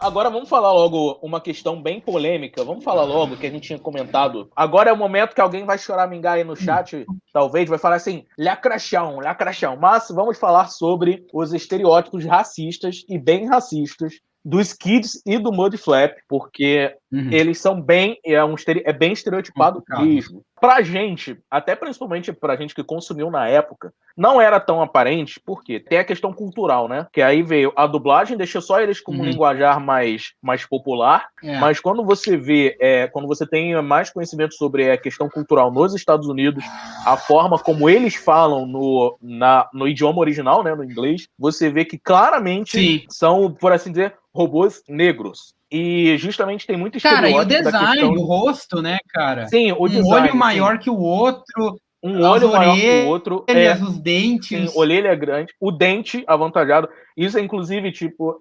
Agora vamos falar logo uma questão bem polêmica. Vamos falar logo que a gente tinha comentado. Agora é o momento que alguém vai choramingar aí no chat, talvez, vai falar assim, lacração, lacração. Mas vamos falar sobre os estereótipos racistas e bem racistas dos Kids e do Mudflap, porque eles são bem, é bem estereotipado mesmo. Pra gente, até principalmente pra gente que consumiu na época, não era tão aparente, porque tem a questão cultural, né? Que aí veio a dublagem, deixa só eles com um linguajar mais popular, mas quando você vê, quando você tem mais conhecimento sobre a questão cultural nos Estados Unidos, a forma como eles falam no idioma original, né, no inglês, você vê que claramente são, por assim dizer, robôs negros. E justamente tem muito estereótipo. Cara, e o design, o rosto, né, cara? Sim, o design. Um olho maior que o outro. Um olho maior que o outro. Os dentes. Sim, orelha grande. O dente avantajado. Isso é, inclusive, tipo,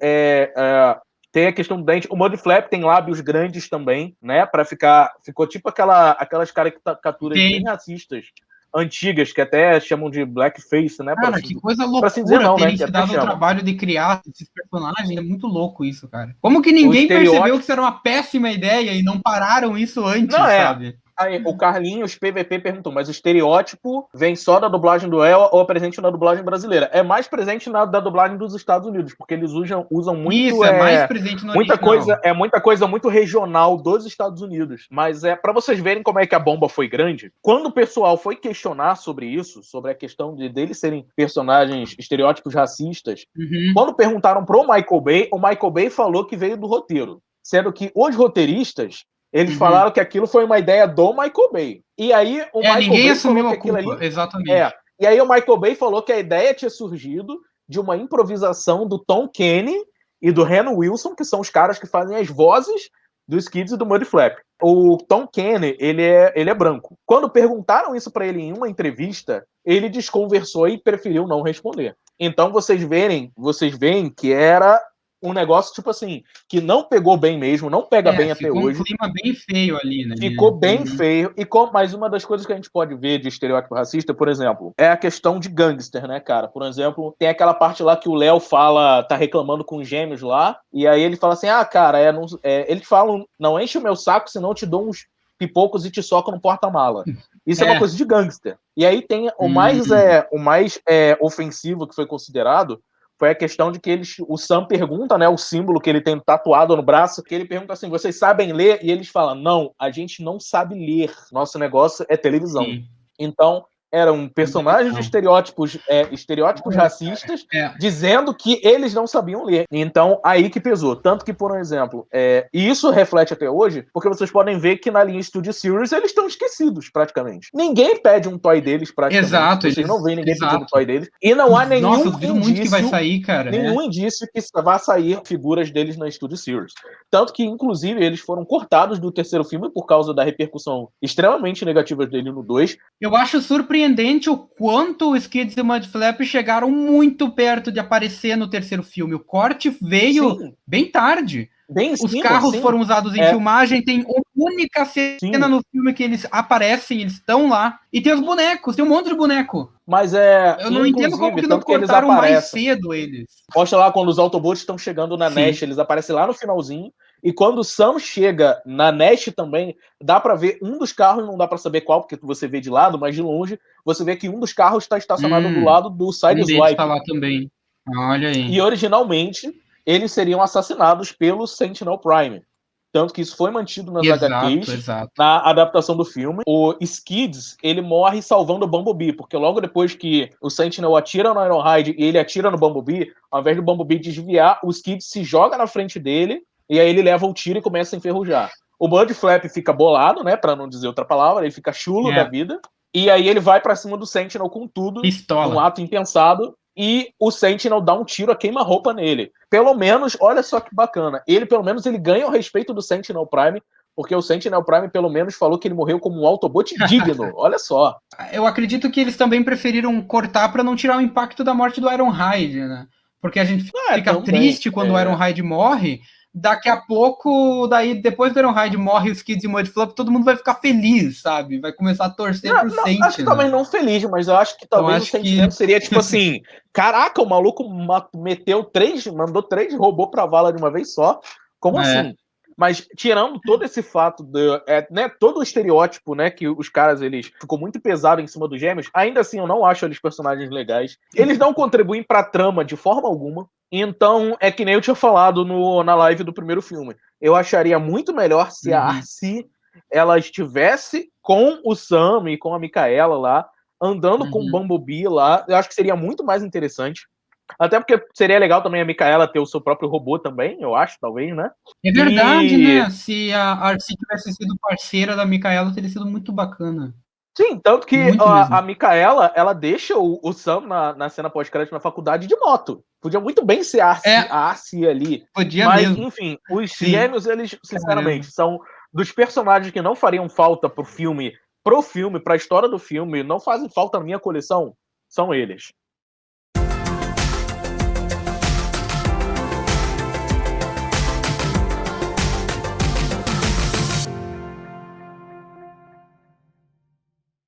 tem a questão do dente. O Mudflap tem lábios grandes também, né? Pra ficar. Ficou tipo aquelas caricaturas bem racistas antigas, que até chamam de blackface, né? Cara, que coisa loucura terem se dado o trabalho de criar esses personagens. É muito louco isso, cara. Como que ninguém percebeu que isso era uma péssima ideia e não pararam isso antes, sabe? Aí, o Carlinhos PVP perguntou, mas o estereótipo vem só da dublagem do El ou é presente na dublagem brasileira? É mais presente da dublagem dos Estados Unidos, porque eles usam muito... Isso, é mais presente no muita original. muita coisa muito regional dos Estados Unidos. Mas pra vocês verem como é que a bomba foi grande, quando o pessoal foi questionar sobre isso, sobre a questão deles serem personagens estereótipos racistas, quando perguntaram pro o Michael Bay falou que veio do roteiro. Sendo que os roteiristas eles falaram que aquilo foi uma ideia do Michael Bay. E aí o Michael ninguém Bay assumiu falou a que aquilo culpa, ali... exatamente. E aí o Michael Bay falou que a ideia tinha surgido de uma improvisação do Tom Kenny e do Ren Wilson, que são os caras que fazem as vozes dos Kids e do Mudflap. O Tom Kenny, ele é branco. Quando perguntaram isso pra ele em uma entrevista, ele desconversou e preferiu não responder. Então vocês veem que era um negócio, tipo assim, que não pegou bem mesmo, não pega bem até hoje. Ficou um clima bem feio ali, né? Ficou bem feio. Mas uma das coisas que a gente pode ver de estereótipo racista, por exemplo, é a questão de gangster, né, cara? Por exemplo, tem aquela parte lá que o Léo tá reclamando com os gêmeos lá, e aí ele fala assim, cara, eles falam, não enche o meu saco, senão eu te dou uns pipocos e te soco no porta-mala. Isso é uma coisa de gangster. E aí tem o mais ofensivo que foi considerado, foi a questão de que o Sam pergunta, né, o símbolo que ele tem tatuado no braço, que ele pergunta assim, vocês sabem ler? E eles falam, não, a gente não sabe ler, nosso negócio é televisão. Então, eram personagens de estereótipos racistas dizendo que eles não sabiam ler. Então, aí que pesou. Tanto que, por exemplo, e isso reflete até hoje, porque vocês podem ver que na linha Studio Series eles estão esquecidos, praticamente. Ninguém pede um toy deles, praticamente. Exato. Vocês não veem ninguém pedindo um toy deles. E não há nenhum indício muito que vai sair, cara. Nenhum indício que vai sair figuras deles na Studio Series. Tanto que, inclusive, eles foram cortados do terceiro filme por causa da repercussão extremamente negativa dele no 2. Eu acho surpreendente o quanto os Kids e o Mudflap chegaram muito perto de aparecer no terceiro filme. O corte veio bem tarde. Os carros foram usados em filmagem, tem uma única cena no filme que eles aparecem, eles estão lá. E tem os bonecos, tem um monte de boneco. Mas eu não entendo como que não cortaram mais cedo eles. Mostra lá quando os Autobots estão chegando na Nash, eles aparecem lá no finalzinho. E quando o Sam chega na Nash também, dá pra ver um dos carros, não dá pra saber qual, porque você vê de lado, mas de longe, você vê que um dos carros está estacionado do lado do Sideswipe. Tá lá também. Olha aí. E originalmente, eles seriam assassinados pelo Sentinel Prime. Tanto que isso foi mantido nas HQs, na adaptação do filme. O Skids, ele morre salvando o Bumblebee, porque logo depois que o Sentinel atira no Ironhide e ele atira no Bumblebee, ao invés do Bumblebee desviar, o Skids se joga na frente dele, e aí ele leva o tiro e começa a enferrujar. O Mudflap fica bolado, né, pra não dizer outra palavra, ele fica chulo da vida, e aí ele vai pra cima do Sentinel com tudo, num ato impensado, e o Sentinel dá um tiro a queima-roupa nele. Pelo menos, olha só que bacana, pelo menos ele ganha o respeito do Sentinel Prime, porque o Sentinel Prime pelo menos falou que ele morreu como um Autobot digno, olha só. Eu acredito que eles também preferiram cortar pra não tirar o impacto da morte do Ironhide, né? Porque a gente fica triste quando o Ironhide morre. Daqui a pouco, depois do Ironhide morre os Kids e Mudflap, todo mundo vai ficar feliz, sabe? Vai começar a torcer por Sentinel. Acho que talvez não feliz, mas eu acho que talvez o sentimento seria tipo assim, caraca, o maluco mandou 3 robôs pra vala de uma vez só, Como assim? Mas tirando todo esse fato, né, todo o estereótipo, né, que os caras, eles ficou muito pesado em cima dos gêmeos, ainda assim eu não acho eles personagens legais. Eles não contribuem pra trama de forma alguma. Então, é que nem eu tinha falado na live do primeiro filme. Eu acharia muito melhor se a Arcee, ela estivesse com o Sam e com a Micaela lá, andando com o Bumblebee lá. Eu acho que seria muito mais interessante. Até porque seria legal também a Micaela ter o seu próprio robô também, eu acho, talvez, né? É verdade, né? Se a Arcee tivesse sido parceira da Micaela, teria sido muito bacana. Sim, tanto que a Micaela, ela deixa o Sam na cena pós-crédito na faculdade de moto. Podia muito bem ser a Arcee ali. Podia mas, mesmo. Enfim, os gêmeos, eles, sinceramente, são dos personagens que não fariam falta pro filme, pra história do filme, não fazem falta na minha coleção, são eles.